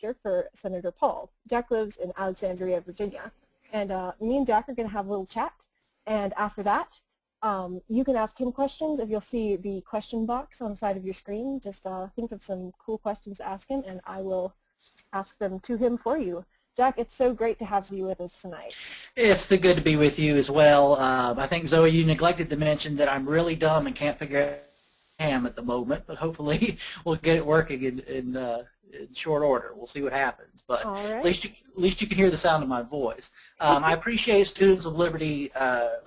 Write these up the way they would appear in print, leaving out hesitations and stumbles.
director for Senator Paul. Jack lives in Alexandria, Virginia. And me and Jack are going to have a little chat. And after that, you can ask him questions. If you'll see the question box on the side of your screen, just think of some cool questions to ask him, and I will ask them to him for you. Jack, it's so great to have you with us tonight. It's good to be with you as well. I think, Zoe, you neglected to mention that I'm really dumb and can't figure out ham at the moment, but hopefully we'll get it working in short order. We'll see what happens. But right. at least you can hear the sound of my voice. I appreciate Students of Liberty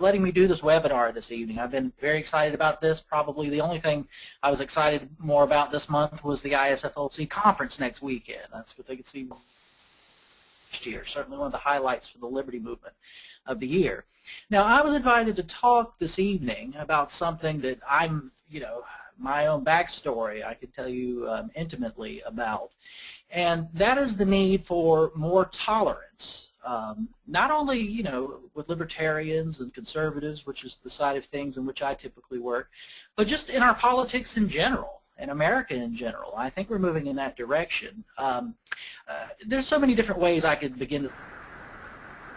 letting me do this webinar this evening. I've been very excited about this. Probably the only thing I was excited more about this month was the ISFLC conference next weekend. That's what they could see year. Certainly one of the highlights for the Liberty movement of the year. Now, I was invited to talk this evening about something that I'm, my own backstory I could tell you intimately about, and that is the need for more tolerance. Not only, with libertarians and conservatives, which is the side of things in which I typically work, but just in our politics in general. In America in general. I think we're moving in that direction. There's so many different ways I could begin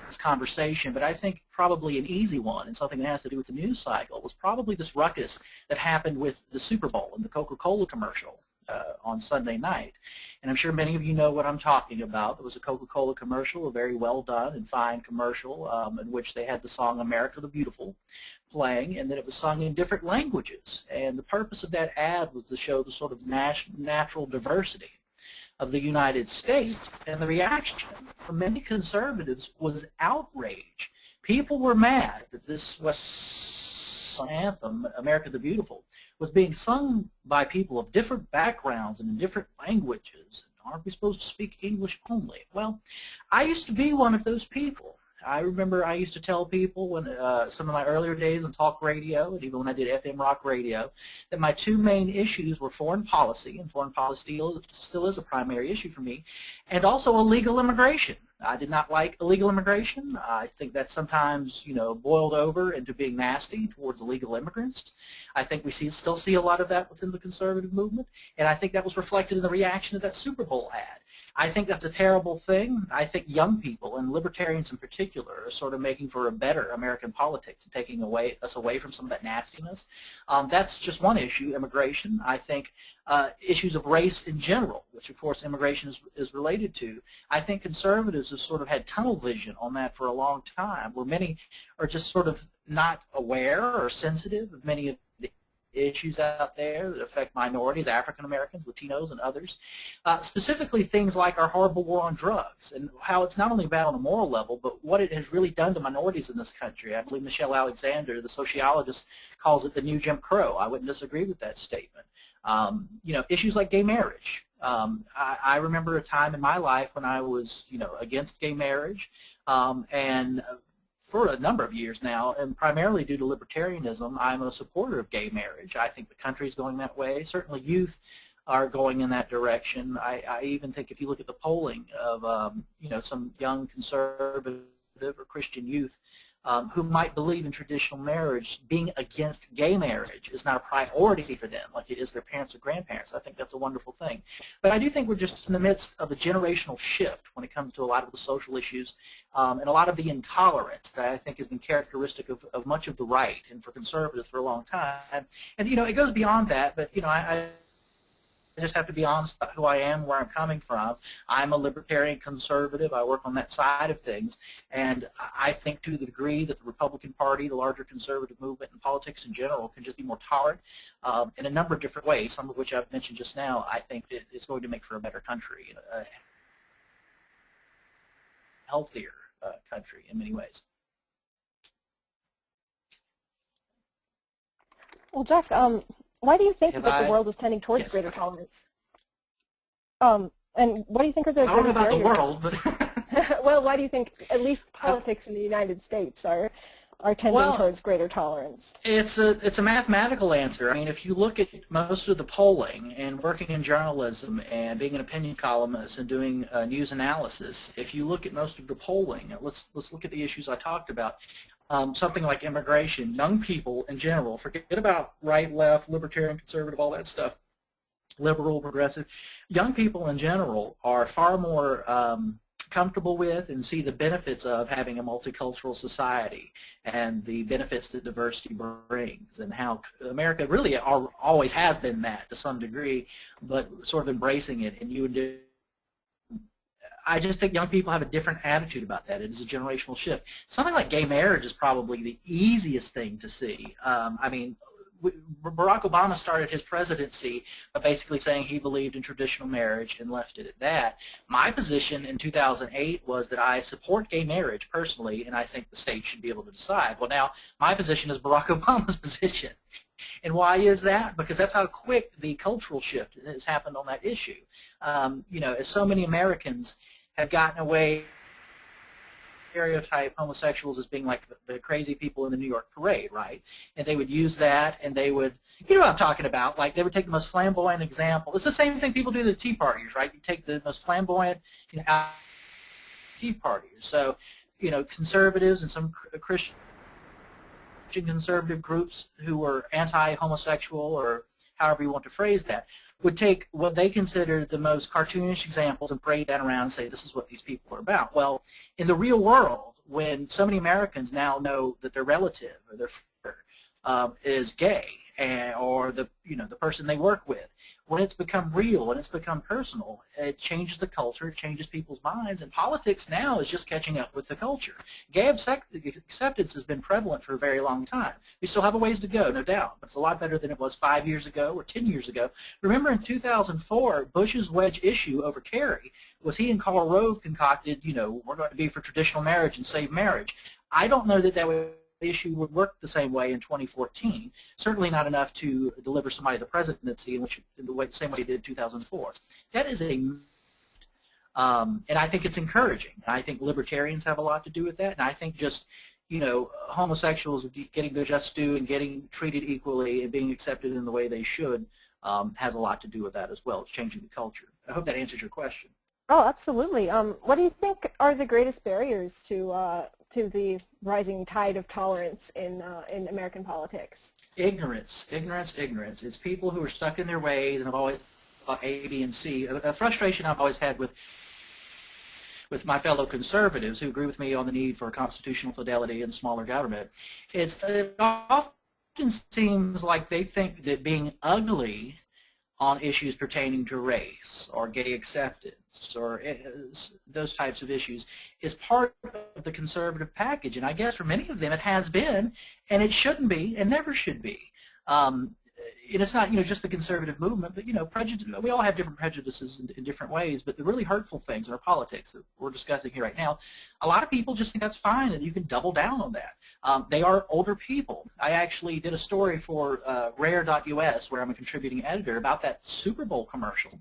this conversation, but I think probably an easy one, and something that has to do with the news cycle, was probably this ruckus that happened with the Super Bowl and the Coca-Cola commercial on Sunday night. And I'm sure many of you know what I'm talking about. It was a Coca-Cola commercial, a very well done and fine commercial in which they had the song America the Beautiful playing, and then it was sung in different languages. And the purpose of that ad was to show the sort of natural diversity of the United States. And the reaction from many conservatives was outrage. People were mad that this anthem, America the Beautiful, was being sung by people of different backgrounds and in different languages. Aren't we supposed to speak English only? Well, I used to be one of those people. I remember I used to tell people when some of my earlier days on talk radio, and even when I did FM rock radio, that my two main issues were foreign policy, and foreign policy still is a primary issue for me, and also illegal immigration. I did not like illegal immigration. I think that sometimes, boiled over into being nasty towards illegal immigrants. I think we still see a lot of that within the conservative movement, and I think that was reflected in the reaction to that Super Bowl ad. I think that's a terrible thing. I think young people, and libertarians in particular, are sort of making for a better American politics and taking us away from some of that nastiness. That's just one issue, immigration. I think issues of race in general, which of course immigration is related to. I think conservatives have sort of had tunnel vision on that for a long time, where many are just sort of not aware or sensitive of many of the issues out there that affect minorities, African Americans, Latinos, and others. Specifically things like our horrible war on drugs and how it's not only bad on a moral level, but what it has really done to minorities in this country. I believe Michelle Alexander, the sociologist, calls it the new Jim Crow. I wouldn't disagree with that statement. Issues like gay marriage. I remember a time in my life when I was, against gay marriage, and for a number of years now, and primarily due to libertarianism, I'm a supporter of gay marriage. I think the country is going that way. Certainly youth are going in that direction. I even think if you look at the polling of, some young conservative or Christian youth who might believe in traditional marriage, being against gay marriage is not a priority for them like it is their parents or grandparents. I think that's a wonderful thing. But I do think we're just in the midst of a generational shift when it comes to a lot of the social issues and a lot of the intolerance that I think has been characteristic of much of the right and for conservatives for a long time. And, it goes beyond that, but, I just have to be honest about who I am, where I'm coming from. I'm a libertarian conservative. I work on that side of things. And I think to the degree that the Republican Party, the larger conservative movement, and politics in general can just be more tolerant in a number of different ways, some of which I've mentioned just now, I think it's going to make for a better country, a healthier country in many ways. Well, Jack, why do you think that the world is tending towards greater tolerance? And what do you think are the I don't know about the world, but well, why do you think at least politics in the United States are tending towards greater tolerance? It's a mathematical answer. I mean, if you look at most of the polling and working in journalism and being an opinion columnist and doing news analysis, if you look at most of the polling, let's look at the issues I talked about. Something like immigration, young people in general, forget about right, left, libertarian, conservative, all that stuff. liberal, progressive. Young people in general are far more comfortable with and see the benefits of having a multicultural society and the benefits that diversity brings, and how America really always has been that to some degree, but sort of embracing it. And I just think young people have a different attitude about that. It is a generational shift. Something like gay marriage is probably the easiest thing to see. I mean, Barack Obama started his presidency by basically saying he believed in traditional marriage and left it at that. My position in 2008 was that I support gay marriage personally, and I think the state should be able to decide. Well, now my position is Barack Obama's position. And why is that? Because that's how quick the cultural shift has happened on that issue. You know, as so many Americans have gotten away stereotype homosexuals as being like the crazy people in the New York parade, right? And they would use that, and they would, you know what I'm talking about, like they would take the most flamboyant example. It's the same thing people do to the Tea Partiers, right? You take the most flamboyant, you know, Tea Partiers. So, you know, conservatives and some Christian conservative groups who were anti-homosexual, or however you want to phrase that, would take what they consider the most cartoonish examples and parade that around and say, this is what these people are about. Well, in the real world, when so many Americans now know that their relative or their friend is gay, or the person they work with, when it's become real, when it's become personal, it changes the culture, it changes people's minds, and politics now is just catching up with the culture. Gay acceptance has been prevalent for a very long time. We still have a ways to go, no doubt, but it's a lot better than it was 5 years ago or 10 years ago. Remember in 2004, Bush's wedge issue over Kerry was he and Karl Rove concocted, you know, we're going to be for traditional marriage and save marriage. I don't know that issue would work the same way in 2014. Certainly not enough to deliver somebody the presidency in the same way it did in 2004. That is and I think it's encouraging. I think libertarians have a lot to do with that, and I think just, you know, homosexuals getting their just due and getting treated equally and being accepted in the way they should has a lot to do with that as well. It's changing the culture. I hope that answers your question. Oh, absolutely. What do you think are the greatest barriers to the rising tide of tolerance in American politics? Ignorance, ignorance, ignorance. It's people who are stuck in their ways and have always thought A, B, and C. A frustration I've always had with my fellow conservatives who agree with me on the need for constitutional fidelity and smaller government. It often seems like they think that being ugly on issues pertaining to race or gay acceptance or those types of issues is part of the conservative package. And I guess for many of them it has been, and it shouldn't be and never should be. And it's not, you know, just the conservative movement, but, you know, prejudice. We all have different prejudices in different ways, but the really hurtful things in our politics that we're discussing here right now, a lot of people just think that's fine and you can double down on that. They are older people. I actually did a story for Rare.us, where I'm a contributing editor, about that Super Bowl commercial.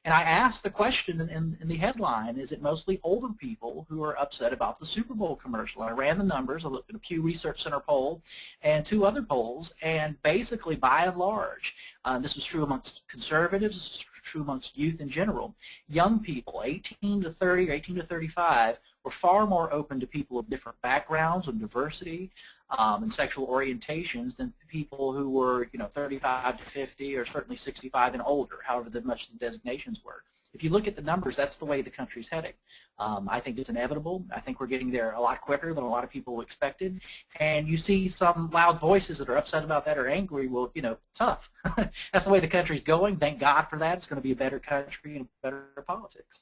And I asked the question in the headline, is it mostly older people who are upset about the Super Bowl commercial? I ran the numbers. I looked at a Pew Research Center poll and 2 other polls, and basically, by and large, this was true amongst conservatives, this is true amongst youth in general, young people, 18 to 30 or 18 to 35, were far more open to people of different backgrounds and diversity and sexual orientations than people who were, you know, 35 to 50 or certainly 65 and older, however much the designations were. If you look at the numbers, that's the way the country's heading. I think it's inevitable. I think we're getting there a lot quicker than a lot of people expected. And you see some loud voices that are upset about that or angry. Well, you know, tough. That's the way the country's going. Thank God for that. It's going to be a better country and better politics.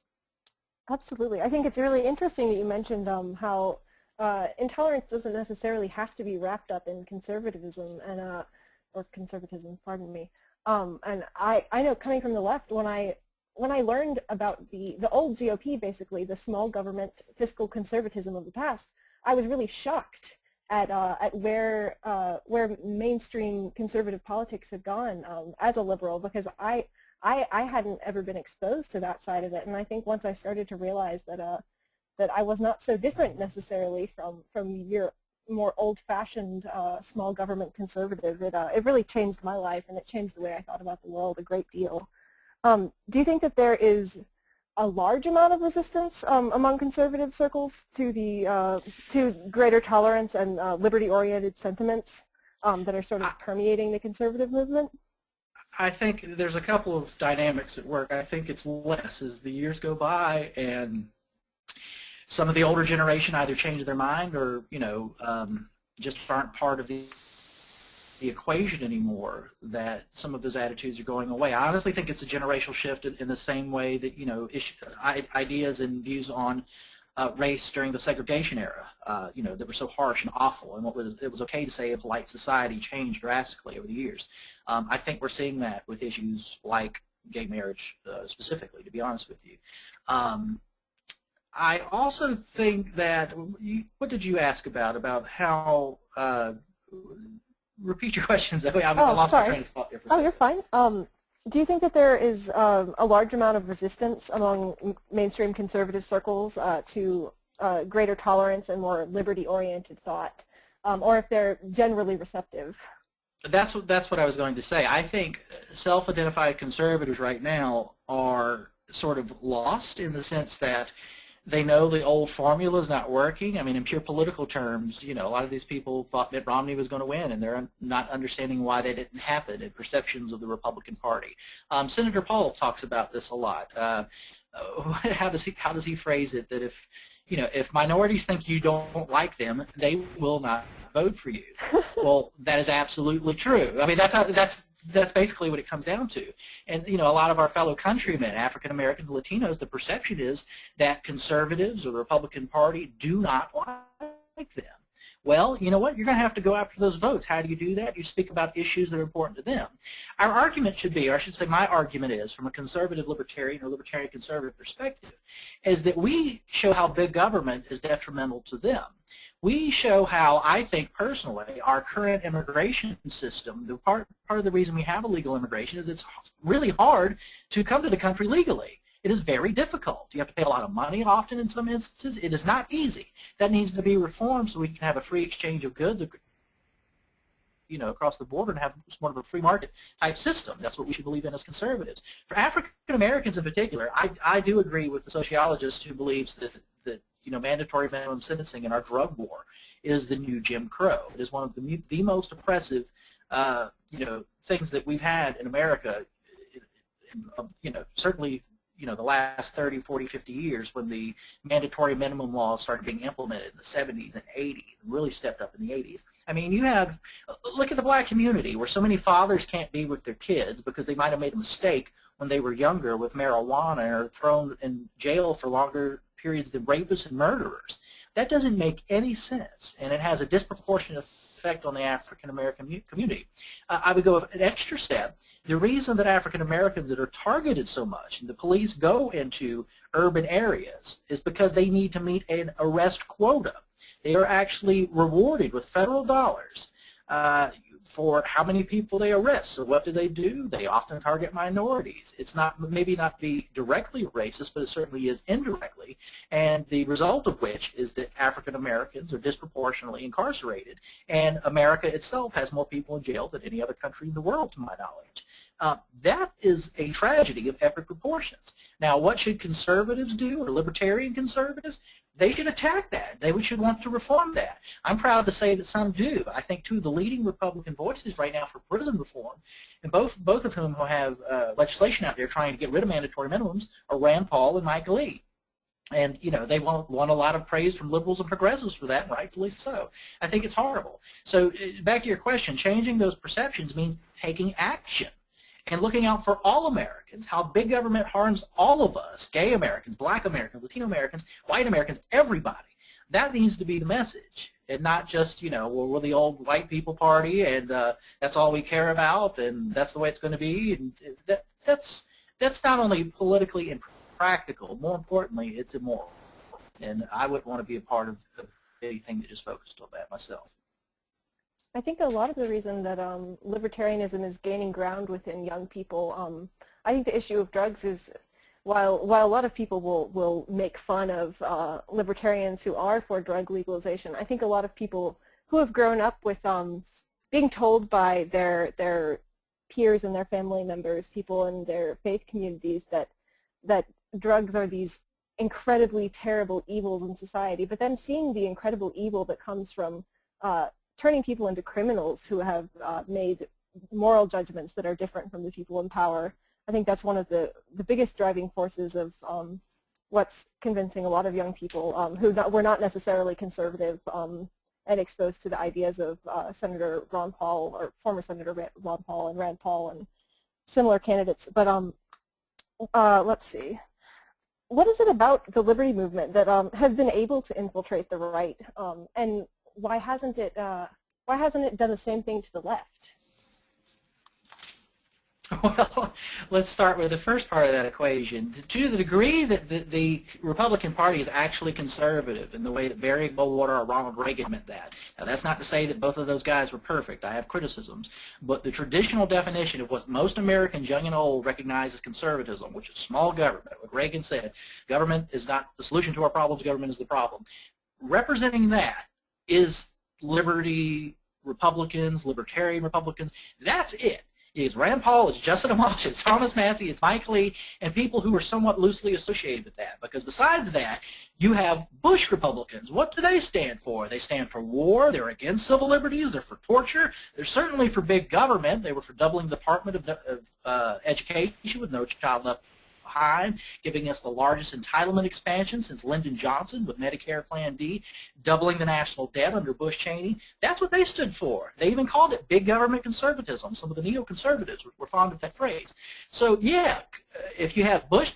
Absolutely. I think it's really interesting that you mentioned how intolerance doesn't necessarily have to be wrapped up in conservatism and or conservatism, pardon me. And I know, coming from the left, when I learned about the old GOP, basically the small government fiscal conservatism of the past, I was really shocked at where mainstream conservative politics had gone as a liberal, because I hadn't ever been exposed to that side of it, and I think once I started to realize that that I was not so different necessarily from your more old-fashioned small government conservative, it really changed my life, and it changed the way I thought about the world a great deal. Do you think that there is a large amount of resistance among conservative circles to the to greater tolerance and liberty-oriented sentiments that are sort of permeating the conservative movement? I think there's a couple of dynamics at work. I think it's less as the years go by, and some of the older generation either change their mind or, just aren't part of the equation anymore, that some of those attitudes are going away. I honestly think it's a generational shift in the same way that, ideas and views on race during the segregation era, that were so harsh and awful, and it was okay to say in polite society changed drastically over the years. I think we're seeing that with issues like gay marriage specifically, to be honest with you. I also think that, what did you ask about how, repeat your questions. I lost my train of thought there for a second. You're fine. Do you think that there is a large amount of resistance among mainstream conservative circles to greater tolerance and more liberty-oriented thought, or if they're generally receptive? That's what I was going to say. I think self-identified conservatives right now are sort of lost in the sense that they know the old formula is not working. I mean, in pure political terms, a lot of these people thought Mitt Romney was going to win, and they're not understanding why that didn't happen in perceptions of the Republican Party. Senator Paul talks about this a lot. How does he phrase it? That if minorities think you don't like them, they will not vote for you. Well, that is absolutely true. I mean, that's basically what it comes down to. And, a lot of our fellow countrymen, African Americans, Latinos, the perception is that conservatives or the Republican Party do not like them. Well, you know what? You're going to have to go after those votes. How do you do that? You speak about issues that are important to them. Our argument should be, or I should say my argument is, from a conservative libertarian or libertarian conservative perspective, is that we show how big government is detrimental to them. We show how, I think personally, our current immigration system, the part of the reason we have illegal immigration is it's really hard to come to the country legally. It is very difficult. You have to pay a lot of money often in some instances. It is not easy. That needs to be reformed so we can have a free exchange of goods, across the border and have more of a free market type system. That's what we should believe in as conservatives. For African Americans in particular, I do agree with the sociologist who believes that mandatory minimum sentencing in our drug war is the new Jim Crow. It is one of the most oppressive, things that we've had in America, certainly, the last 30, 40, 50 years when the mandatory minimum laws started being implemented in the 70s and 80s and really stepped up in the 80s. I mean, look at the black community where so many fathers can't be with their kids because they might have made a mistake when they were younger with marijuana or thrown in jail for longer periods than rapists and murderers. That doesn't make any sense, and it has a disproportionate effect on the African American community. I would go an extra step. The reason that African Americans that are targeted so much and the police go into urban areas is because they need to meet an arrest quota. They are actually rewarded with federal dollars for how many people they arrest. So what do? They often target minorities. It's maybe not be directly racist, but it certainly is indirectly, and the result of which is that African Americans are disproportionately incarcerated, and America itself has more people in jail than any other country in the world, to my knowledge. That is a tragedy of epic proportions. Now, what should conservatives do, or libertarian conservatives? They should attack that. They should want to reform that. I'm proud to say that some do. I think two of the leading Republican voices right now for prison reform, and both of whom have legislation out there trying to get rid of mandatory minimums, are Rand Paul and Mike Lee. And, they won a lot of praise from liberals and progressives for that, and rightfully so. I think it's horrible. So back to your question, changing those perceptions means taking action and looking out for all Americans, how big government harms all of us, gay Americans, black Americans, Latino Americans, white Americans, everybody. That needs to be the message, and not just, well, we're the old white people party, and that's all we care about, and that's the way it's going to be. And that's not only politically and practical, more importantly, it's immoral. And I wouldn't want to be a part of anything that just focused on that myself. I think a lot of the reason that libertarianism is gaining ground within young people, I think the issue of drugs is, while a lot of people will make fun of libertarians who are for drug legalization, I think a lot of people who have grown up with being told by their peers and their family members, people in their faith communities, that drugs are these incredibly terrible evils in society, but then seeing the incredible evil that comes from turning people into criminals who have made moral judgments that are different from the people in power. I think that's one of the biggest driving forces of what's convincing a lot of young people who were not necessarily conservative and exposed to the ideas of Senator Ron Paul, or former Senator Ron Paul and Rand Paul and similar candidates. But let's see. What is it about the liberty movement that has been able to infiltrate the right, and why hasn't it done the same thing to the left? Well, let's start with the first part of that equation. To the degree that the Republican Party is actually conservative in the way that Barry Goldwater or Ronald Reagan meant that. Now, that's not to say that both of those guys were perfect. I have criticisms. But the traditional definition of what most Americans, young and old, recognize as conservatism, which is small government, what Reagan said, government is not the solution to our problems, government is the problem. Representing that is liberty Republicans, libertarian Republicans. That's it. It's Rand Paul, it's Justin Amash, it's Thomas Massie, it's Mike Lee, and people who are somewhat loosely associated with that. Because besides that, you have Bush Republicans. What do they stand for? They stand for war. They're against civil liberties. They're for torture. They're certainly for big government. They were for doubling the Department of Education with No Child Left Behind, giving us the largest entitlement expansion since Lyndon Johnson with Medicare Plan D, doubling the national debt under Bush Cheney. That's what they stood for. They even called it big government conservatism. Some of the neoconservatives were fond of that phrase. So yeah, if you have Bush,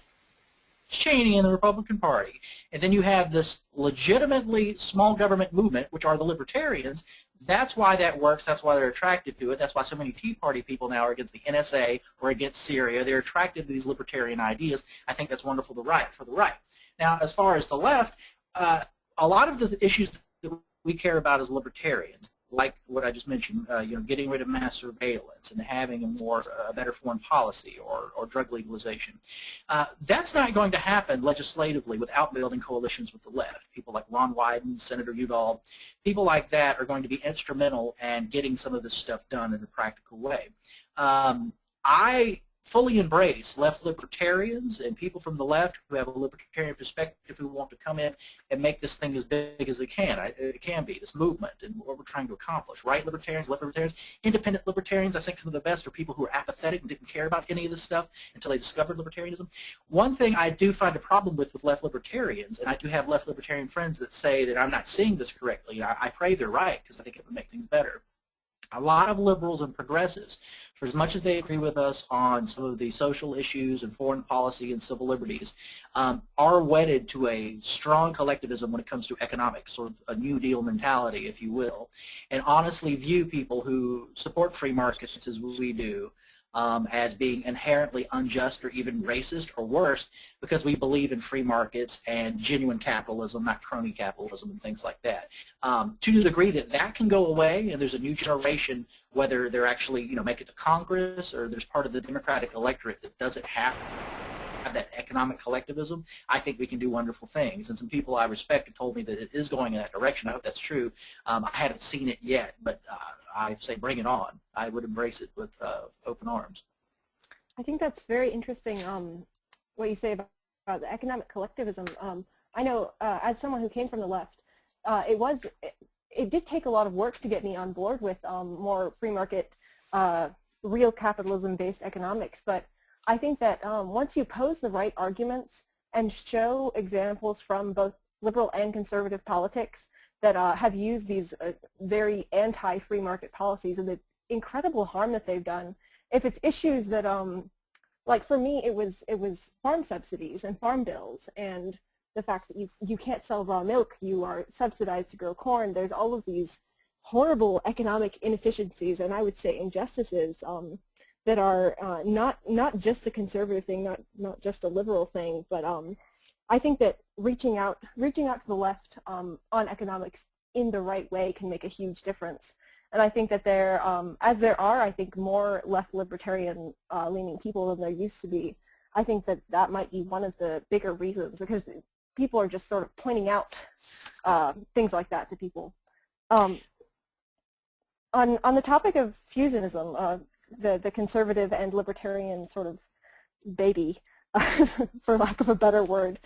Cheney in the Republican Party, and then you have this legitimately small government movement, which are the libertarians, that's why that works. That's why they're attracted to it. That's why so many Tea Party people now are against the NSA or against Syria. They're attracted to these libertarian ideas. I think that's wonderful for the right. Now, as far as the left, a lot of the issues that we care about as libertarians, like what I just mentioned, getting rid of mass surveillance and having a better foreign policy or drug legalization. That's not going to happen legislatively without building coalitions with the left. People like Ron Wyden, Senator Udall, people like that are going to be instrumental in getting some of this stuff done in a practical way. I fully embrace left libertarians and people from the left who have a libertarian perspective who want to come in and make this thing as big as it can be, this movement and what we're trying to accomplish. Right libertarians, left libertarians, independent libertarians, I think some of the best are people who are apathetic and didn't care about any of this stuff until they discovered libertarianism. One thing I do find a problem with left libertarians, and I do have left libertarian friends that say that I'm not seeing this correctly, I pray they're right because I think it would make things better. A lot of liberals and progressives, for as much as they agree with us on some of the social issues and foreign policy and civil liberties, are wedded to a strong collectivism when it comes to economics, sort of a New Deal mentality, if you will, and honestly view people who support free markets as we do as being inherently unjust or even racist or worse because we believe in free markets and genuine capitalism, not crony capitalism and things like that. To the degree that that can go away and there's a new generation, whether they're actually make it to Congress or there's part of the Democratic electorate that doesn't have that economic collectivism, I think we can do wonderful things. And some people I respect have told me that it is going in that direction. I hope that's true. I haven't seen it yet, but I say bring it on. I would embrace it with open arms. I think that's very interesting what you say about the economic collectivism. I know as someone who came from the left, it did take a lot of work to get me on board with more free market, real capitalism-based economics, but I think that once you pose the right arguments and show examples from both liberal and conservative politics that have used these very anti-free market policies and the incredible harm that they've done, if it's issues that, like for me, it was farm subsidies and farm bills and the fact that you can't sell raw milk, you are subsidized to grow corn. There's all of these horrible economic inefficiencies and I would say injustices that are not just a conservative thing, not just a liberal thing, but I think that reaching out to the left on economics in the right way can make a huge difference. And I think that as there are, I think, more left libertarian leaning people than there used to be, I think that that might be one of the bigger reasons because people are just sort of pointing out things like that to people. On the topic of fusionism, the conservative and libertarian sort of baby, for lack of a better word.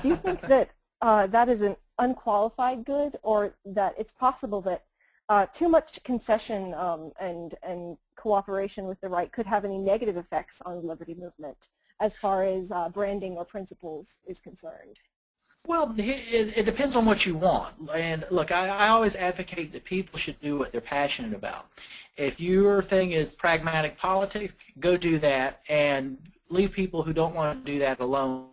Do you think that that is an unqualified good, or that it's possible that too much concession and cooperation with the right could have any negative effects on the liberty movement as far as branding or principles is concerned? Well, it depends on what you want. And look, I always advocate that people should do what they're passionate about. If your thing is pragmatic politics, go do that, and leave people who don't want to do that alone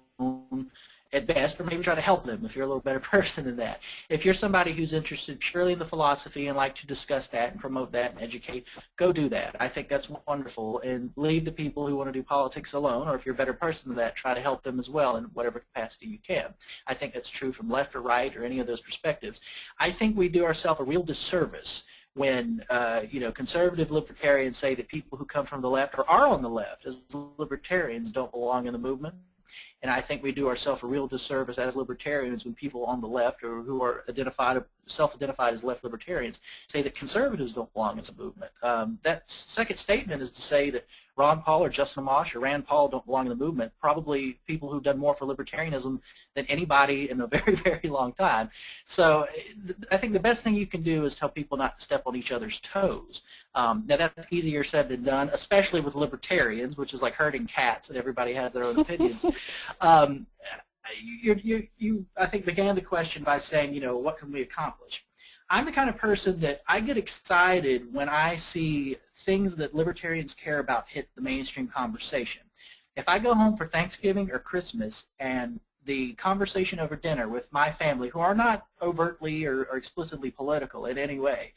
at best, or maybe try to help them if you're a little better person than that. If you're somebody who's interested purely in the philosophy and like to discuss that and promote that and educate, go do that. I think that's wonderful. And leave the people who want to do politics alone, or if you're a better person than that, try to help them as well in whatever capacity you can. I think that's true from left or right or any of those perspectives. I think we do ourselves a real disservice when conservative libertarians say that people who come from the left or are on the left as libertarians don't belong in the movement. And I think we do ourselves a real disservice as libertarians when people on the left or who are self-identified as left libertarians say that conservatives don't belong in the movement. That second statement is to say that Ron Paul or Justin Amash or Rand Paul don't belong in the movement, probably people who've done more for libertarianism than anybody in a very, very long time. So I think the best thing you can do is tell people not to step on each other's toes. Now that's easier said than done, especially with libertarians, which is like herding cats and everybody has their own opinions. You, I think, began the question by saying, what can we accomplish? I'm the kind of person that I get excited when I see things that libertarians care about hit the mainstream conversation. If I go home for Thanksgiving or Christmas and the conversation over dinner with my family, who are not overtly or explicitly political in any way,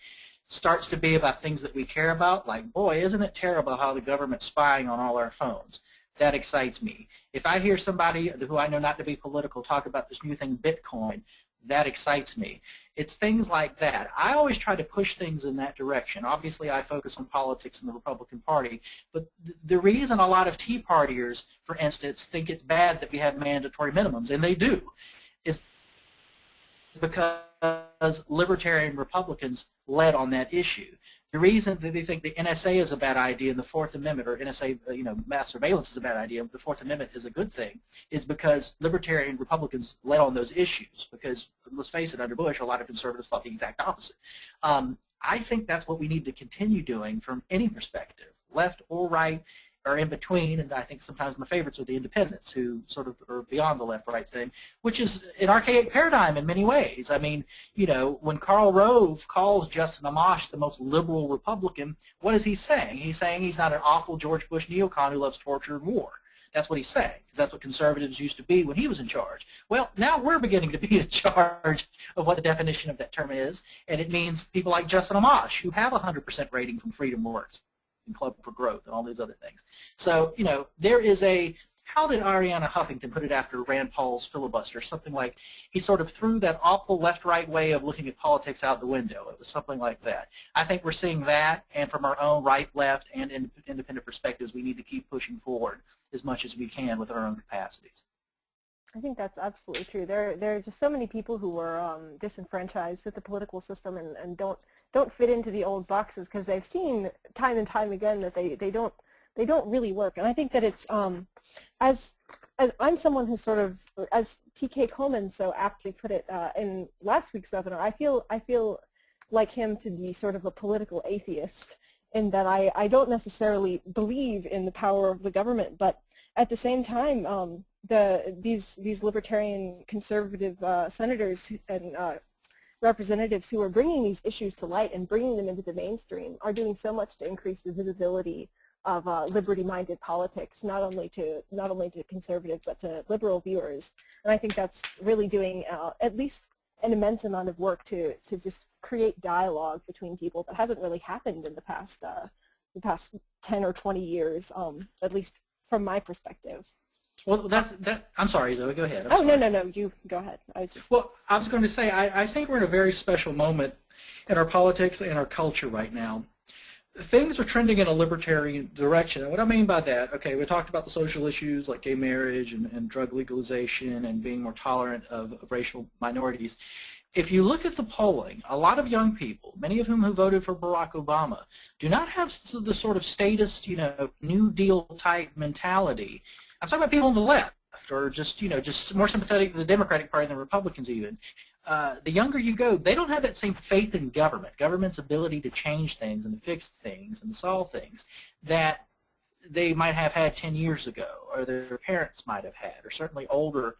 starts to be about things that we care about, like, boy, isn't it terrible how the government's spying on all our phones? That excites me. If I hear somebody who I know not to be political talk about this new thing, Bitcoin, that excites me. It's things like that. I always try to push things in that direction. Obviously, I focus on politics in the Republican Party, but the reason a lot of Tea Partiers, for instance, think it's bad that we have mandatory minimums, and they do, is because libertarian Republicans led on that issue. The reason that they think the NSA is a bad idea and the Fourth Amendment, or NSA, mass surveillance is a bad idea, the Fourth Amendment is a good thing, is because libertarian Republicans led on those issues. Because, let's face it, under Bush, a lot of conservatives thought the exact opposite. I think that's what we need to continue doing from any perspective, left or right, or in between, and I think sometimes my favorites are the independents, who sort of are beyond the left-right thing, which is an archaic paradigm in many ways. I mean, when Karl Rove calls Justin Amash the most liberal Republican, what is he saying? He's saying he's not an awful George Bush neocon who loves torture and war. That's what he's saying, because that's what conservatives used to be when he was in charge. Well, now we're beginning to be in charge of what the definition of that term is, and it means people like Justin Amash, who have a 100% rating from FreedomWorks and Club for Growth and all these other things. So, there is a, how did Arianna Huffington put it after Rand Paul's filibuster? Something like, he sort of threw that awful left-right way of looking at politics out the window. It was something like that. I think we're seeing that, and from our own right, left, and independent perspectives, we need to keep pushing forward as much as we can with our own capacities. I think that's absolutely true. There are just so many people who are disenfranchised with the political system and don't fit into the old boxes because they've seen time and time again that they don't really work. And I think that it's as I'm someone who sort of, as T.K. Coleman so aptly put it in last week's webinar, I feel like him to be sort of a political atheist in that I don't necessarily believe in the power of the government, but at the same time these libertarian conservative senators and representatives who are bringing these issues to light and bringing them into the mainstream are doing so much to increase the visibility of liberty-minded politics, not only to conservatives but to liberal viewers. And I think that's really doing at least an immense amount of work to just create dialogue between people that hasn't really happened in the past 10 or 20 years, at least from my perspective. Well, I'm sorry, Zoe, go ahead. No, you go ahead. Well, I was going to say, I think we're in a very special moment in our politics and our culture right now. Things are trending in a libertarian direction. And what I mean by that, okay, we talked about the social issues like gay marriage and drug legalization and being more tolerant of racial minorities. If you look at the polling, a lot of young people, many of whom who voted for Barack Obama, do not have the sort of statist, New Deal type mentality. I'm talking about people on the left. or just, just more sympathetic to the Democratic Party than the Republicans even, the younger you go, they don't have that same faith in government's ability to change things and to fix things and to solve things that they might have had 10 years ago, or their parents might have had, or certainly older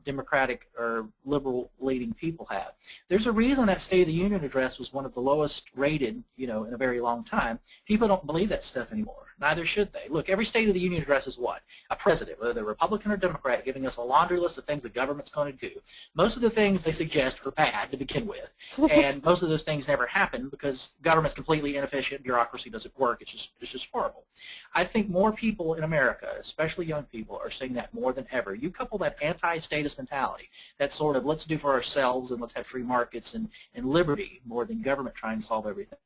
Democratic or liberal leading people have. There's a reason that State of the Union address was one of the lowest rated, in a very long time. People don't believe that stuff anymore. Neither should they. Look, every State of the Union address is what? A president, whether they're Republican or Democrat, giving us a laundry list of things the government's going to do. Most of the things they suggest are bad to begin with, and most of those things never happen because government's completely inefficient, bureaucracy doesn't work, it's just horrible. I think more people in America, especially young people, are seeing that more than ever. You couple that anti-status mentality, that sort of let's do for ourselves and let's have free markets and liberty more than government trying to solve everything,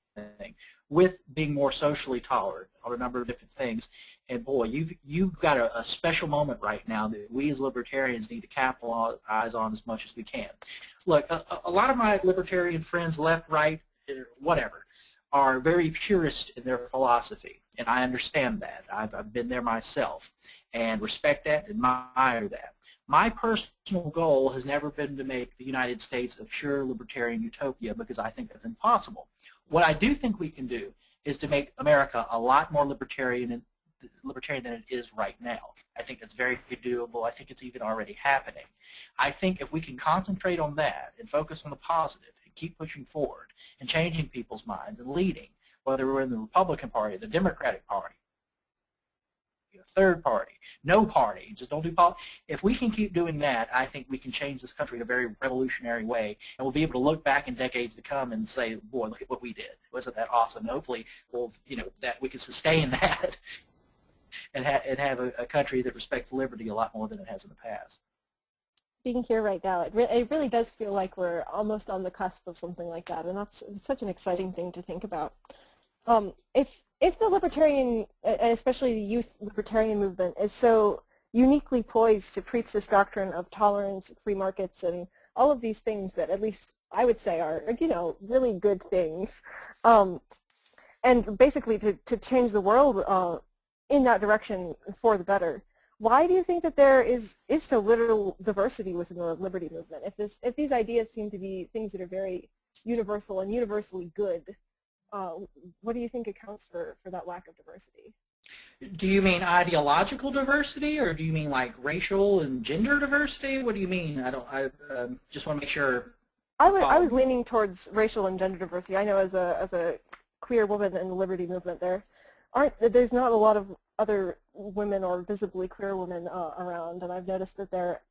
with being more socially tolerant on a number of different things. And boy, you've got a special moment right now that we as libertarians need to capitalize on as much as we can. Look, a lot of my libertarian friends, left, right, whatever, are very purist in their philosophy, and I understand that. I've been there myself and respect that, admire that. My personal goal has never been to make the United States a pure libertarian utopia because I think that's impossible. What I do think we can do is to make America a lot more libertarian than it is right now. I think that's very doable. I think it's even already happening. I think if we can concentrate on that and focus on the positive and keep pushing forward and changing people's minds and leading, whether we're in the Republican Party, the Democratic Party, third party, no party, just don't do politics. If we can keep doing that, I think we can change this country in a very revolutionary way, and we'll be able to look back in decades to come and say, boy, look at what we did. Wasn't that awesome? And hopefully, we'll, that we can sustain that and have a country that respects liberty a lot more than it has in the past. Being here right now, it really does feel like we're almost on the cusp of something like that, and it's such an exciting thing to think about. If the libertarian, especially the youth libertarian movement, is so uniquely poised to preach this doctrine of tolerance, free markets, and all of these things that at least I would say are, really good things, and basically to change the world in that direction for the better, why do you think that there is so little diversity within the liberty movement? If these ideas seem to be things that are very universal and universally good, what do you think accounts for that lack of diversity? Do you mean ideological diversity, or do you mean like racial and gender diversity? What do you mean? I just want to make sure. I was leaning towards racial and gender diversity. I know as a queer woman in the liberty movement, there's not a lot of other women or visibly queer women around, and I've noticed that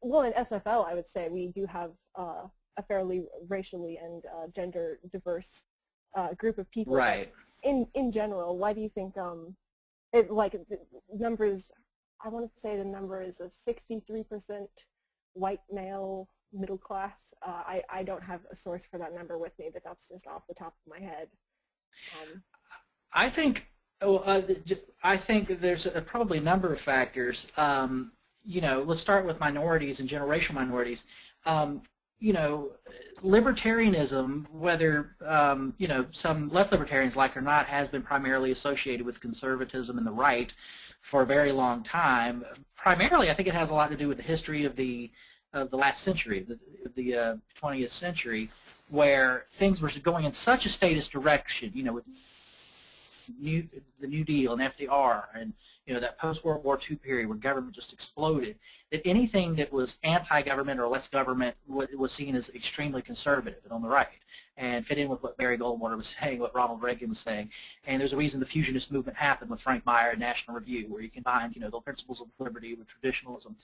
well, in SFL, I would say we do have a fairly racially and gender diverse group of people. Right. In general, why do you think the numbers? I want to say the number is a 63% white male middle class. I don't have a source for that number with me, but that's just off the top of my head. I think there's probably a number of factors. Let's start with minorities and generational minorities. Libertarianism, whether some left libertarians like or not, has been primarily associated with conservatism and the right for a very long time. Primarily, I think it has a lot to do with the history of the last century, the 20th century, where things were going in such a statist direction, with the New Deal and FDR and that post-World War II period where government just exploded, that anything that was anti-government or less government was seen as extremely conservative and on the right, and fit in with what Barry Goldwater was saying, what Ronald Reagan was saying. And there's a reason the fusionist movement happened with Frank Meyer and National Review, where you combine the principles of liberty with traditionalism.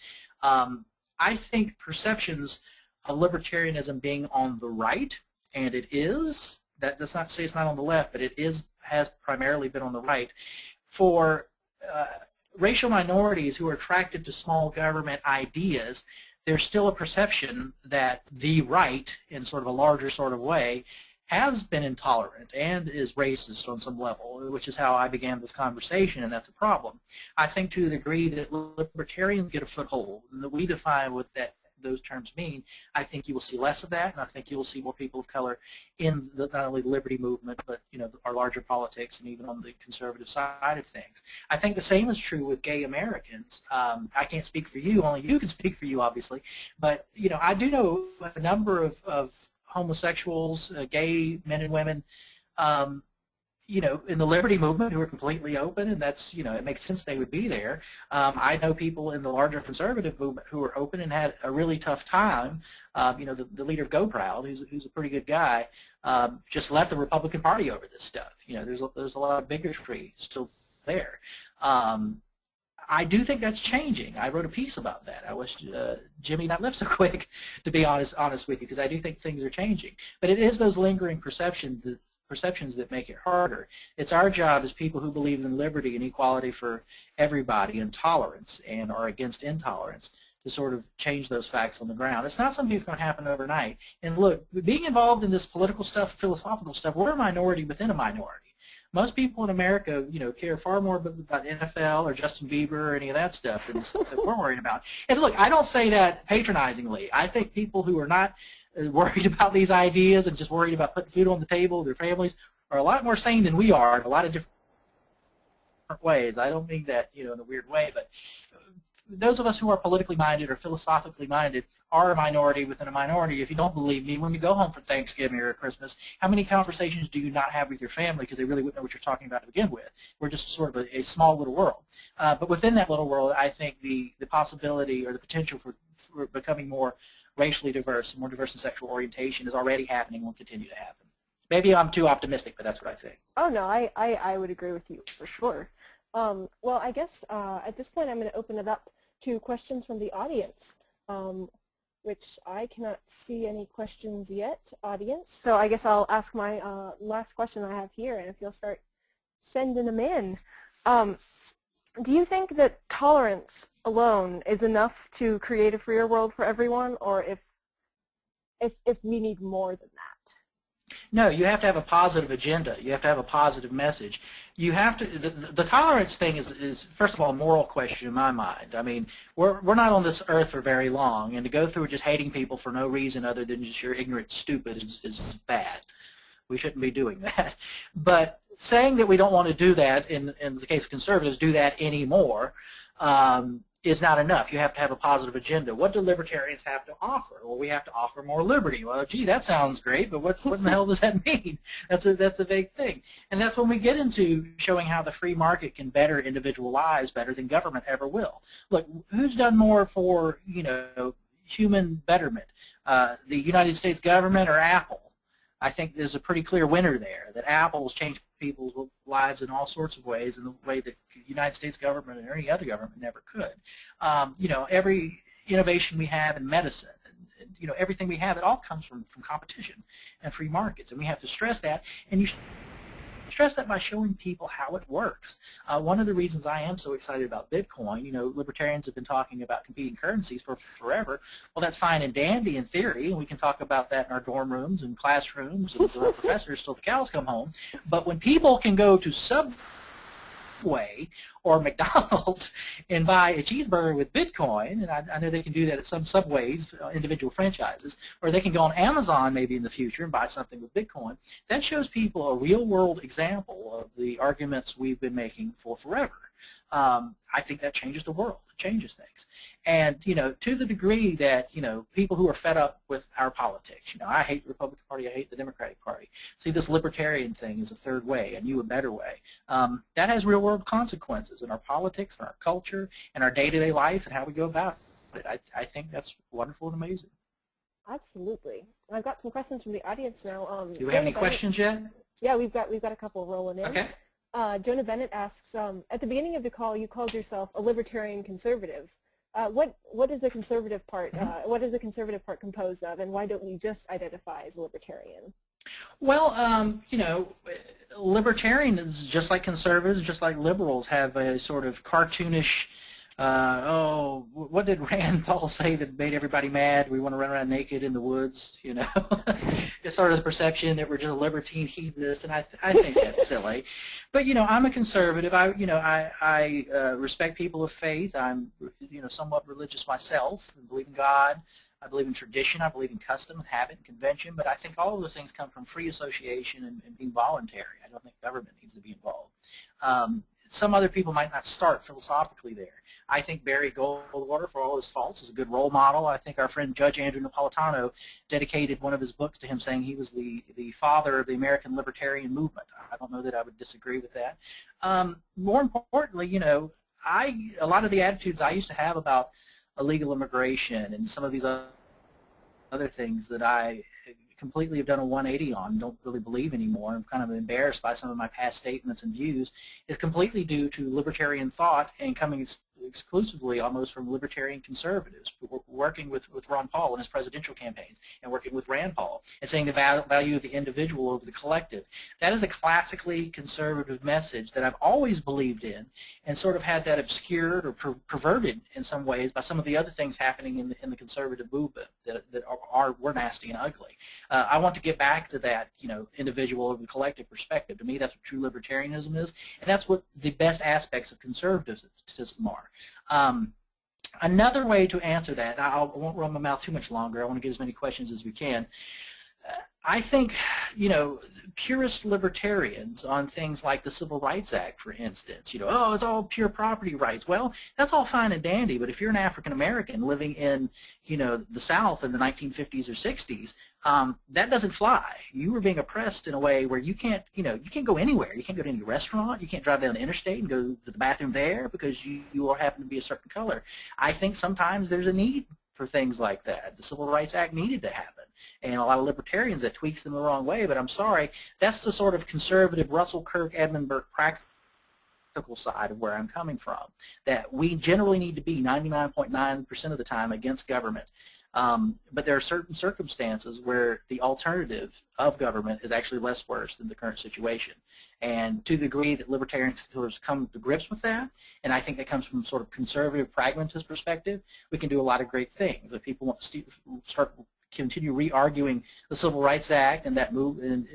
I think perceptions of libertarianism being on the right, and it is, that's not to say it's not on the left, but it has primarily been on the right. For racial minorities who are attracted to small government ideas, there's still a perception that the right, in sort of a larger sort of way, has been intolerant and is racist on some level, which is how I began this conversation, and that's a problem. I think to the degree that libertarians get a foothold, and that we define what that those terms mean, I think you will see less of that, and I think you will see more people of color in not only the liberty movement, but our larger politics and even on the conservative side of things. I think the same is true with gay Americans. I can't speak for you, only you can speak for you, obviously, but I do know a number of homosexuals, gay men and women, in the liberty movement who are completely open, and that's, it makes sense they would be there. I know people in the larger conservative movement who are open and had a really tough time. The leader of Go Proud, who's a pretty good guy, just left the Republican Party over this stuff. There's a lot of bigotry still there. I do think that's changing. I wrote a piece about that. I wish Jimmy not left so quick, to be honest with you, because I do think things are changing. But it is those lingering perceptions that make it harder. It's our job as people who believe in liberty and equality for everybody and tolerance and are against intolerance to sort of change those facts on the ground. It's not something that's going to happen overnight. And look, being involved in this political stuff, philosophical stuff, we're a minority within a minority. Most people in America, care far more about SFL or Justin Bieber or any of that stuff than stuff that we're worried about. And look, I don't say that patronizingly. I think people who are not worried about these ideas and just worried about putting food on the table with their families are a lot more sane than we are in a lot of different ways. I don't mean that, in a weird way, but those of us who are politically minded or philosophically minded are a minority within a minority. If you don't believe me, when you go home for Thanksgiving or Christmas, how many conversations do you not have with your family because they really wouldn't know what you're talking about to begin with? We're just sort of a small little world. But within that little world, I think the possibility or the potential for becoming more racially diverse and more diverse in sexual orientation is already happening and will continue to happen. Maybe I'm too optimistic, but that's what I think. Oh, no, I would agree with you for sure. Well, I guess at this point I'm going to open it up to questions from the audience, which I cannot see any questions yet, audience. So I guess I'll ask my last question I have here, and if you'll start sending them in. Do you think that tolerance alone is enough to create a freer world for everyone, or if we need more than that? No, you have to have a positive agenda. You have to have a positive message. You have to. The tolerance thing is first of all a moral question in my mind. I mean, we're not on this earth for very long, and to go through just hating people for no reason other than just you're ignorant, stupid is bad. We shouldn't be doing that. But saying that we don't want to do that, in the case of conservatives, do that anymore, is not enough. You have to have a positive agenda. What do libertarians have to offer? Well, we have to offer more liberty. Well, gee, that sounds great, but what in the hell does that mean? That's a big thing. And that's when we get into showing how the free market can better individual lives better than government ever will. Look, who's done more for, human betterment? The United States government or Apple? I think there's a pretty clear winner there, that Apple's changed people's lives in all sorts of ways in the way that the United States government or any other government never could. Every innovation we have in medicine, and everything we have, it all comes from competition and free markets, and we have to stress that, and you stress that by showing people how it works. One of the reasons I am so excited about Bitcoin, libertarians have been talking about competing currencies for forever. Well, that's fine and dandy in theory, and we can talk about that in our dorm rooms and classrooms and with our professors till the cows come home. But when people can go to Subway or McDonald's and buy a cheeseburger with Bitcoin, and I know they can do that at some Subways, individual franchises, or they can go on Amazon maybe in the future and buy something with Bitcoin, that shows people a real-world example of the arguments we've been making for forever. I think that changes the world. It changes things. And, to the degree that, people who are fed up with our politics, I hate the Republican Party, I hate the Democratic Party, see this libertarian thing as a third way, a new and better way. That has real-world consequences in our politics, in our culture, in our day-to-day life, and how we go about it. I think that's wonderful and amazing. Absolutely. I've got some questions from the audience now. Do we have any questions yet? Yeah, we've got a couple rolling in. Okay. Jonah Bennett asks, at the beginning of the call, you called yourself a libertarian conservative. What is the conservative part? What is the conservative part composed of, and why don't you just identify as a libertarian? Well, libertarians, just like conservatives, just like liberals, have a sort of cartoonish, what did Rand Paul say that made everybody mad? We want to run around naked in the woods, It's sort of the perception that we're just a libertine hedonist, and I think that's silly. But, I'm a conservative. I respect people of faith. I'm, somewhat religious myself and believe in God. I believe in tradition. I believe in custom and habit and convention. But I think all of those things come from free association and being voluntary. I don't think government needs to be involved. Some other people might not start philosophically there. I think Barry Goldwater, for all his faults, is a good role model. I think our friend Judge Andrew Napolitano dedicated one of his books to him, saying he was the father of the American libertarian movement. I don't know that I would disagree with that. More importantly, you know, a lot of the attitudes I used to have about illegal immigration and some of these other things that I completely have done a 180 on, don't really believe anymore, I'm kind of embarrassed by some of my past statements and views, is completely due to libertarian thought and coming exclusively almost from libertarian conservatives, working with Ron Paul in his presidential campaigns and working with Rand Paul and saying the value of the individual over the collective. That is a classically conservative message that I've always believed in and sort of had that obscured or perverted in some ways by some of the other things happening in the conservative movement that were nasty and ugly. I want to get back to that, you know, individual over the collective perspective. To me, that's what true libertarianism is, and that's what the best aspects of conservatism are. Another way to answer that, I won't run my mouth too much longer, I want to get as many questions as we can. I think, you know, purist libertarians on things like the Civil Rights Act, for instance, you know, oh, it's all pure property rights. Well, that's all fine and dandy, but if you're an African American living in, you know, the South in the 1950s or 60s, that doesn't fly. You were being oppressed in a way where you can't, you know, you can't go anywhere. You can't go to any restaurant. You can't drive down the interstate and go to the bathroom there because you all happen to be a certain color. I think sometimes there's a need for things like that. The Civil Rights Act needed to happen. And a lot of libertarians, that tweaks them the wrong way, but I'm sorry, that's the sort of conservative Russell Kirk, Edmund Burke practical side of where I'm coming from, that we generally need to be 99.9% of the time against government. But there are certain circumstances where the alternative of government is actually less worse than the current situation. And to the degree that libertarians have come to grips with that, and I think that comes from sort of conservative pragmatist perspective, we can do a lot of great things. If people want to continue re-arguing the Civil Rights Act and that move, and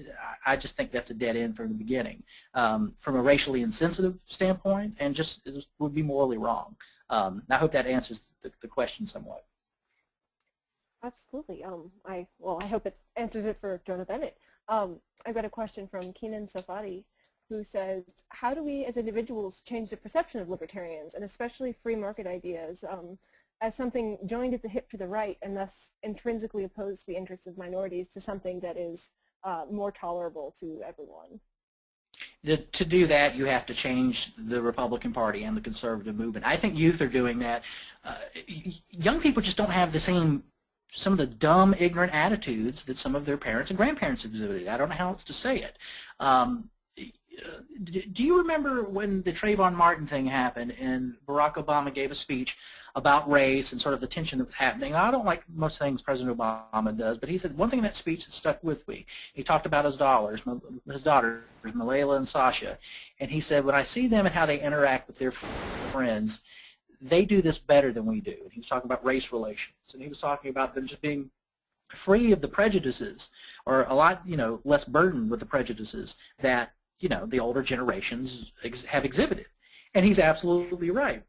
I just think that's a dead end from the beginning. From a racially insensitive standpoint, and just it would be morally wrong. I hope that answers the question somewhat. Absolutely. I hope it answers it for Jonah Bennett. I've got a question from Keenan Safadi, who says, how do we as individuals change the perception of libertarians, and especially free market ideas, as something joined at the hip to the right and thus intrinsically opposed to the interests of minorities, to something that is more tolerable to everyone? To do that, you have to change the Republican Party and the conservative movement. I think youth are doing that. Young people just don't have the same, some of the dumb, ignorant attitudes that some of their parents and grandparents exhibited. I don't know how else to say it. Do you remember when the Trayvon Martin thing happened and Barack Obama gave a speech about race and sort of the tension that was happening? I don't like most things President Obama does, but he said one thing in that speech that stuck with me. He talked about his daughters, Malayla and Sasha, and he said, when I see them and how they interact with their friends, they do this better than we do. And he was talking about race relations, and he was talking about them just being free of the prejudices, or a lot, you know, less burdened with the prejudices that, you know, the older generations have exhibited. And he's absolutely right.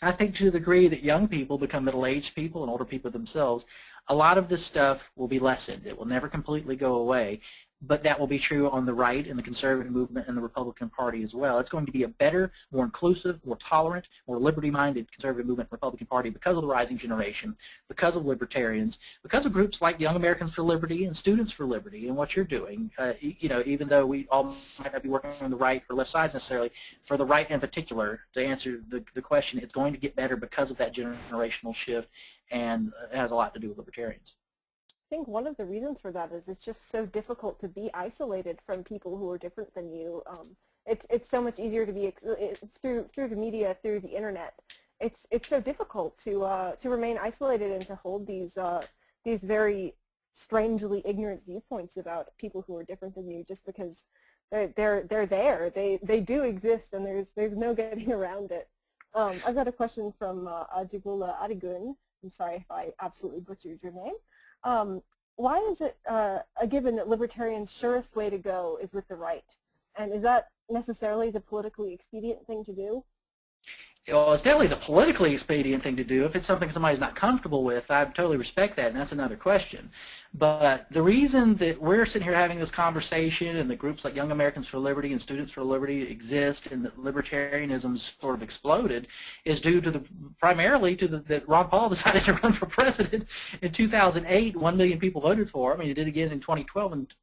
I think to the degree that young people become middle-aged people and older people themselves, a lot of this stuff will be lessened. It will never completely go away, but that will be true on the right and the conservative movement and the Republican Party as well. It's going to be a better, more inclusive, more tolerant, more liberty-minded conservative movement Republican Party because of the rising generation, because of libertarians, because of groups like Young Americans for Liberty and Students for Liberty and what you're doing. You know, even though we all might not be working on the right or left sides necessarily, for the right in particular, to answer the question, it's going to get better because of that generational shift, and it has a lot to do with libertarians. I think one of the reasons for that is it's just so difficult to be isolated from people who are different than you. It's so much easier to be through the media, through the internet. It's so difficult to remain isolated and to hold these very strangely ignorant viewpoints about people who are different than you, just because they're there. They do exist, and there's no getting around it. I've got a question from Ajigula Adigun. I'm sorry if I absolutely butchered your name. Why is it a given that libertarians' surest way to go is with the right? And is that necessarily the politically expedient thing to do? Well, it's definitely the politically expedient thing to do. If it's something somebody's not comfortable with, I totally respect that, and that's another question. But the reason that we're sitting here having this conversation and the groups like Young Americans for Liberty and Students for Liberty exist and that libertarianism's sort of exploded is due to primarily to that Ron Paul decided to run for president in 2008. 1 million people voted for him. He did again in 2012, and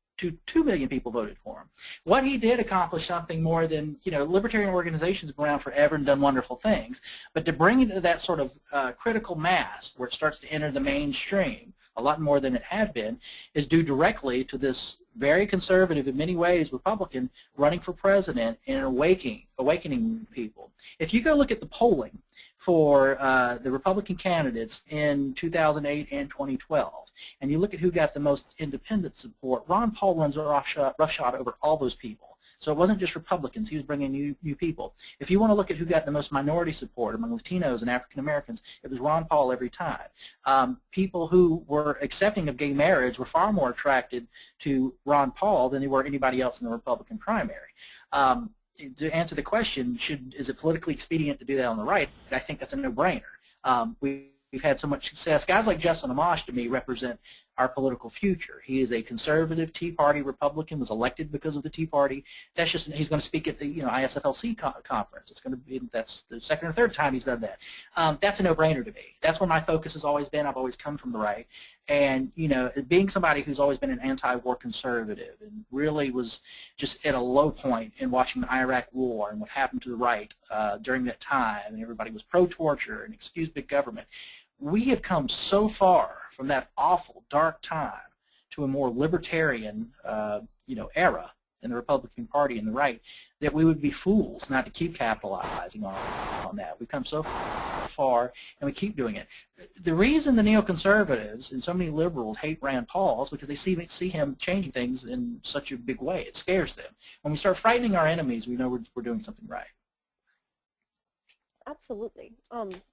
2 million people voted for him. What he did accomplish something more than, libertarian organizations have been around forever and done wonderful things, but to bring it to that sort of critical mass where it starts to enter the mainstream, a lot more than it had been, is due directly to this very conservative, in many ways, Republican running for president and awakening people. If you go look at the polling for the Republican candidates in 2008 and 2012, and you look at who got the most independent support, Ron Paul runs a roughshod over all those people. So it wasn't just Republicans. He was bringing new people. If you want to look at who got the most minority support among Latinos and African Americans, it was Ron Paul every time. People who were accepting of gay marriage were far more attracted to Ron Paul than they were anybody else in the Republican primary. To answer the question, is it politically expedient to do that on the right, I think that's a no-brainer. We've had so much success. Guys like Justin Amash, to me, represent our political future. He is a conservative Tea Party Republican, was elected because of the Tea Party. That's just, he's going to speak at the ISFLC conference. It's going to be, that's the second or third time he's done that. That's a no-brainer to me. That's where my focus has always been. I've always come from the right. And, being somebody who's always been an anti-war conservative and really was just at a low point in watching the Iraq war and what happened to the right during that time, and everybody was pro-torture and excuse big government. We have come so far from that awful, dark time to a more libertarian, era in the Republican Party and the right that we would be fools not to keep capitalizing on that. We've come so far, and we keep doing it. The reason the neoconservatives and so many liberals hate Rand Paul is because they see him changing things in such a big way. It scares them. When we start frightening our enemies, we know we're doing something right. Absolutely.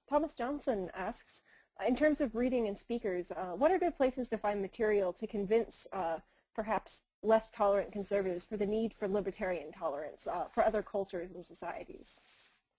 Thomas Johnson asks, in terms of reading and speakers, what are good places to find material to convince perhaps less tolerant conservatives for the need for libertarian tolerance for other cultures and societies?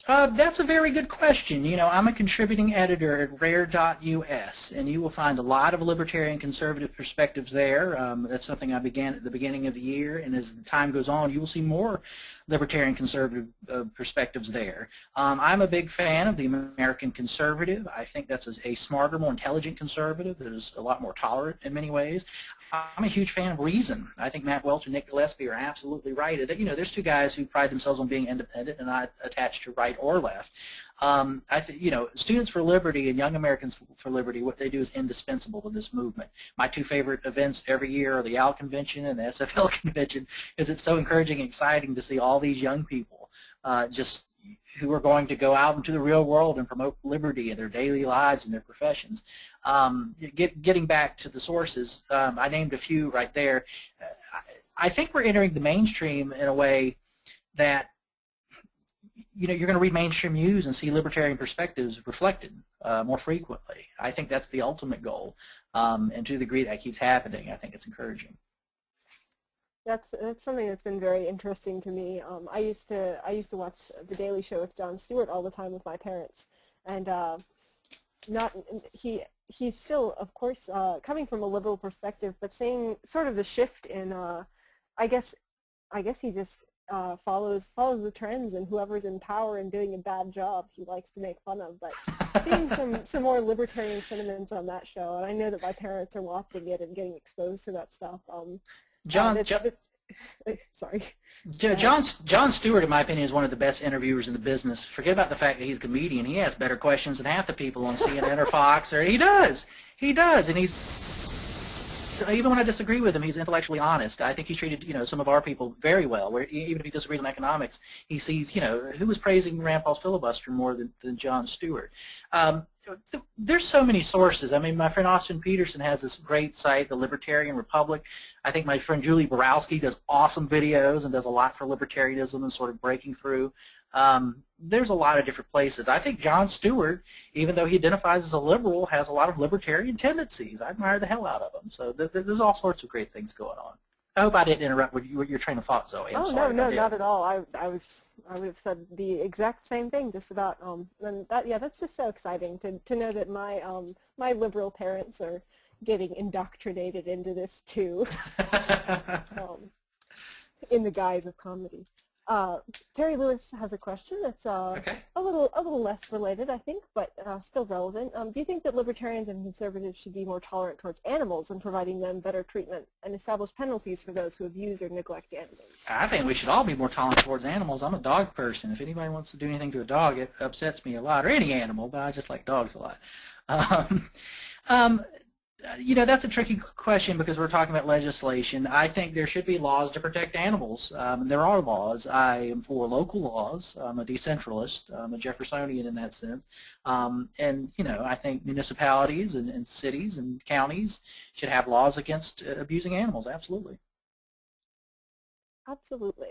That's a very good question. I'm a contributing editor at rare.us, and you will find a lot of libertarian conservative perspectives there. That's something I began at the beginning of the year, and as the time goes on, you will see more libertarian conservative perspectives there. I'm a big fan of the American conservative. I think that's a smarter, more intelligent conservative that is a lot more tolerant in many ways. I'm a huge fan of reason. I think Matt Welch and Nick Gillespie are absolutely right. There's two guys who pride themselves on being independent and not attached to right or left. I think, Students for Liberty and Young Americans for Liberty, what they do is indispensable to this movement. My two favorite events every year are the OWL convention and the SFL convention, because it's so encouraging and exciting to see all these young people who are going to go out into the real world and promote liberty in their daily lives and their professions. Getting back to the sources, I named a few right there. I think we're entering the mainstream in a way that you're going to read mainstream news and see libertarian perspectives reflected more frequently. I think that's the ultimate goal, and to the degree that keeps happening, I think it's encouraging. That's something that's been very interesting to me. I used to watch The Daily Show with Jon Stewart all the time with my parents, and he's still, of course, coming from a liberal perspective, but seeing sort of the shift in, I guess he just follows the trends, and whoever's in power and doing a bad job, he likes to make fun of. But seeing some more libertarian sentiments on that show, and I know that my parents are watching it and getting exposed to that stuff. Sorry. Jon Stewart, in my opinion, is one of the best interviewers in the business. Forget about the fact that he's a comedian. He has better questions than half the people on CNN or Fox. He does, and he's, even when I disagree with him, he's intellectually honest. I think he treated some of our people very well. Where even if he disagrees on economics, he sees who was praising Rand Paul's filibuster more than Jon Stewart. There's so many sources. I mean, my friend Austin Peterson has this great site, the Libertarian Republic. I think my friend Julie Borowski does awesome videos and does a lot for libertarianism and sort of breaking through. There's a lot of different places. I think Jon Stewart, even though he identifies as a liberal, has a lot of libertarian tendencies. I admire the hell out of him. So there's all sorts of great things going on. I hope I didn't interrupt your train of thought, Zoe. I'm sorry no, not at all. I was I would have said the exact same thing, just about. And that, yeah, that's just so exciting to know that my my liberal parents are getting indoctrinated into this too, in the guise of comedy. Terry Lewis has a question that's Okay. a little less related, I think, but still relevant. Do you think that libertarians and conservatives should be more tolerant towards animals and providing them better treatment and establish penalties for those who abuse or neglect animals? I think we should all be more tolerant towards animals. I'm a dog person. If anybody wants to do anything to a dog, it upsets me a lot, or any animal, but I just like dogs a lot. You know, that's a tricky question because we're talking about legislation. I think there should be laws to protect animals. There are laws. I am for local laws. I'm a decentralist. I'm a Jeffersonian in that sense. And, you know, I think municipalities and cities and counties should have laws against abusing animals. Absolutely. Absolutely.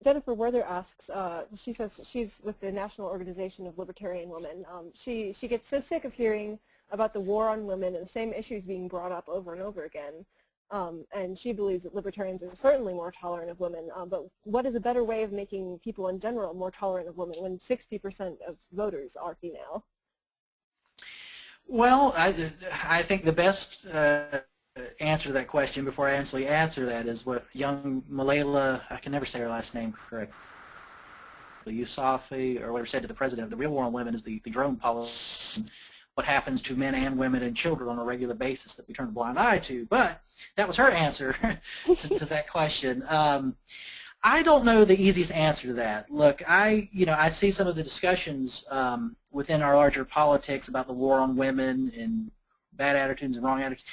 Jennifer Werther asks, she says she's with the National Organization of Libertarian Women. She gets so sick of hearing about the war on women and the same issues being brought up over and over again. And she believes that libertarians are certainly more tolerant of women, but what is a better way of making people in general more tolerant of women when 60% of voters are female? Well, I think the best answer to that question before I actually answer that is what young Malala, I can never say her last name correctly, Yousafzai, or whatever, said to the president. The real war on women is the drone policy, what happens to men and women and children on a regular basis that we turn a blind eye to. But that was her answer to that question. I don't know the easiest answer to that. Look, I see some of the discussions within our larger politics about the war on women and bad attitudes and wrong attitudes.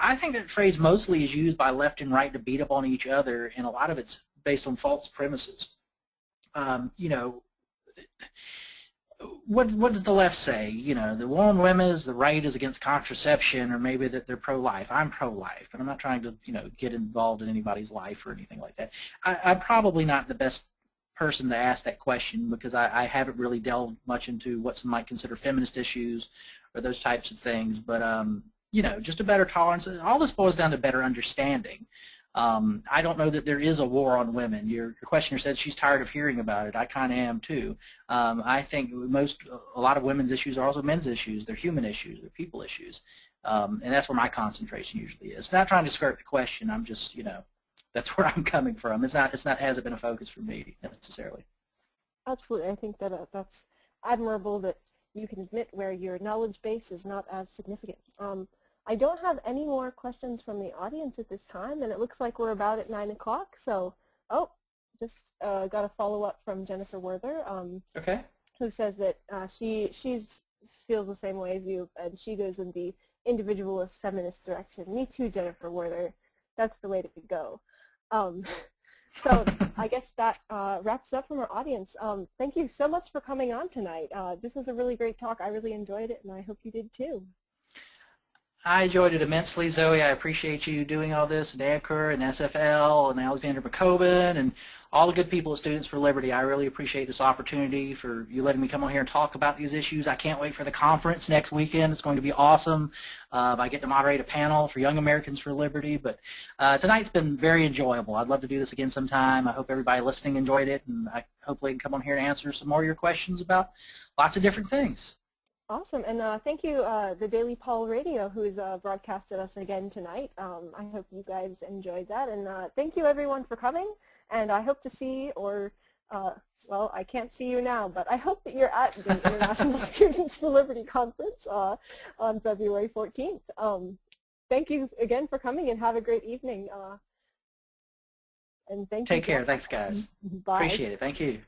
I think that phrase mostly is used by left and right to beat up on each other, and a lot of it's based on false premises. You know, what does the left say? You know, the war on women is the right is against contraception, or maybe that they're pro-life. I'm pro-life, but I'm not trying to, you know, get involved in anybody's life or anything like that. I'm probably not the best person to ask that question because I haven't really delved much into what some might consider feminist issues or those types of things. But, you know, just a better tolerance. All this boils down to better understanding. I don't know that there is a war on women. Your questioner said she's tired of hearing about it. I kind of am too. I think a lot of women's issues are also men's issues. They're human issues. They're people issues. And that's where my concentration usually is. Not trying to skirt the question. I'm just, you know, that's where I'm coming from. It hasn't been a focus for me necessarily. Absolutely. I think that that's admirable that you can admit where your knowledge base is not as significant. I don't have any more questions from the audience at this time, and it looks like we're about at 9 o'clock. So, just got a follow-up from Jennifer Werther, Okay. who says that she feels the same way as you, and she goes in the individualist feminist direction. Me too, Jennifer Werther. That's the way to go. So I guess that wraps up from our audience. Thank you so much for coming on tonight. This was a really great talk. I really enjoyed it, and I hope you did too. I enjoyed it immensely, Zoe. I appreciate you doing all this, and Anchor and SFL and Alexander McCoben and all the good people at Students for Liberty. I really appreciate this opportunity for you letting me come on here and talk about these issues. I can't wait for the conference next weekend. It's going to be awesome. I get to moderate a panel for Young Americans for Liberty. But tonight's been very enjoyable. I'd love to do this again sometime. I hope everybody listening enjoyed it, and I hopefully can come on here and answer some more of your questions about lots of different things. Awesome, and thank you, the Daily Paul Radio, who's broadcasted us again tonight. I hope you guys enjoyed that, and thank you everyone for coming, and I hope to see, or, well, I can't see you now, but I hope that you're at the International Students for Liberty Conference on February 14th. Thank you again for coming, and have a great evening. And thank you. Take care. Thanks, guys. Bye. Appreciate it. Thank you.